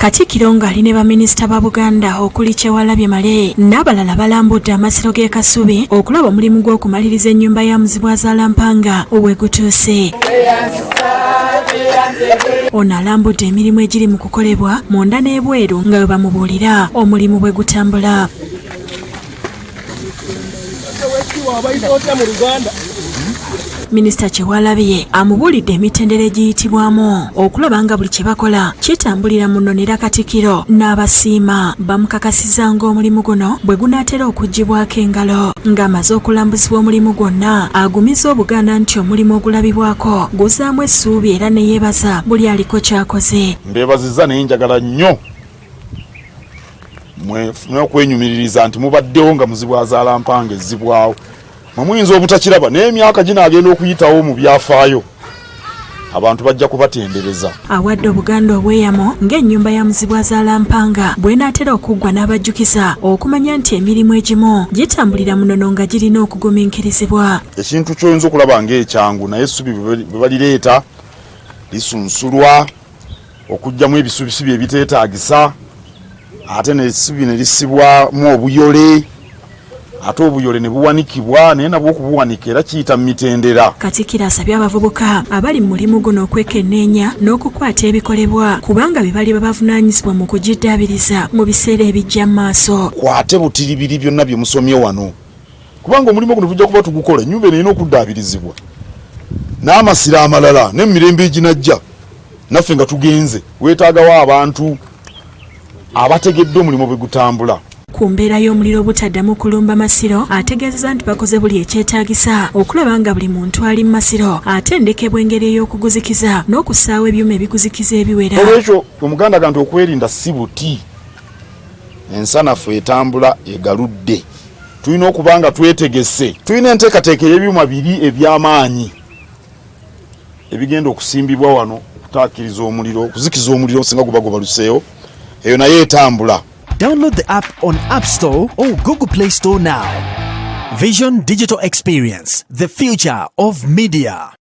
Katikkiro ng'ali ne baminisita ba Buganda okuli Kyewalabye Male n'abalala balambudde amasiro g'e Kasubi okulaba omulimu gw'okumaliriza ennyumba ya Muzibwazaalampanga we gutuuse. Ono alambudde emirimu egiri mu kukolebwa munda n'ebweru nga bwe bamubuulira omulimu bwe gutambula. Minisita Kyewalabye amubuulidde emitendera egiyitibwamu okulaba nga buli kye bakola kitambulira mu nnonera Katikkiro n'abasiima bamukakasiza ng'omulimu guno bwe gunaatera okuggyibwako engalo ng'amaze okulambuzibwa omulimu gwonna agumiza Obuganda nti omulimu ogulabibwako guzaamu essuubi era ne yeebaza buli aliko ky'akoze. Mbeebazizza naye njagala nnyo mwefune okwenyumiririza nti mubaddewo nga Muzibwazaalampanga ezzibwawo. Muyinza obutakiraba n'emyaka ginaagenda okuyitawo mu byafaayo abantu bajja kubatendereza. Awadde Obuganda obweyamo ng'ennyumba ya Muzibwazaalampanga bw'enaatera okuggwa n'abajjukiza okumanya nti emirimu egimu gitambulira munono nga girina okugumiikirizibwa. Ekintu ky'oyinza okulaba ng'ekyangu naye essubi bwe balireeta lisunsulwa okuggyamu ebisubisubi ebiteetaagisa ate n'essubi ne lisibwamu obuyole ate obuyole ne buwanikibwa naye nabwo okubuwanika era kiyita mu mitendera. Katikkiro asabye abavubuka abali mu mulimu guno okwekenneenya n'okukwata ebikolebwa kubanga be bali babavunaanyizibwa mu kugiddaabiriza mu biseera ebijja mu maaso. Kwate butiribiri byonna bye musomye wano kubanga omulimu guno tujja kuba tugukola ennyumba eno erina okuddaabirizibwa n'amasiro amalala n'emirembe eginajja naffe nga tugenze weetaagawo abantu abategedde omulimu bwe gutambula. Ku mbeera y'omuliro obutaddamu kulumba masiro ategeezezza nti bakoze buli ekyetaagisa okulaba nga buli muntu ali mu masiro atendekebwa engeri ey'okuguzikiza n'okussaawo ebyuma ebiguzikiza ebiwera. Olwekyo Omuganda ganti okwerinda si buti, ensanafu etambula egaludde. Tulina okuba nga twetegese, tulina enteekateeka y'ebyuma biri eby'amaanyi ebigenda okusimbibwa wano okutaakiriza omuliro, okuzikiza omuliro singa guba gubaluseewo, eyo naye etambula. Download the app on App Store or Google Play Store now. Vision Digital Experience, the future of media.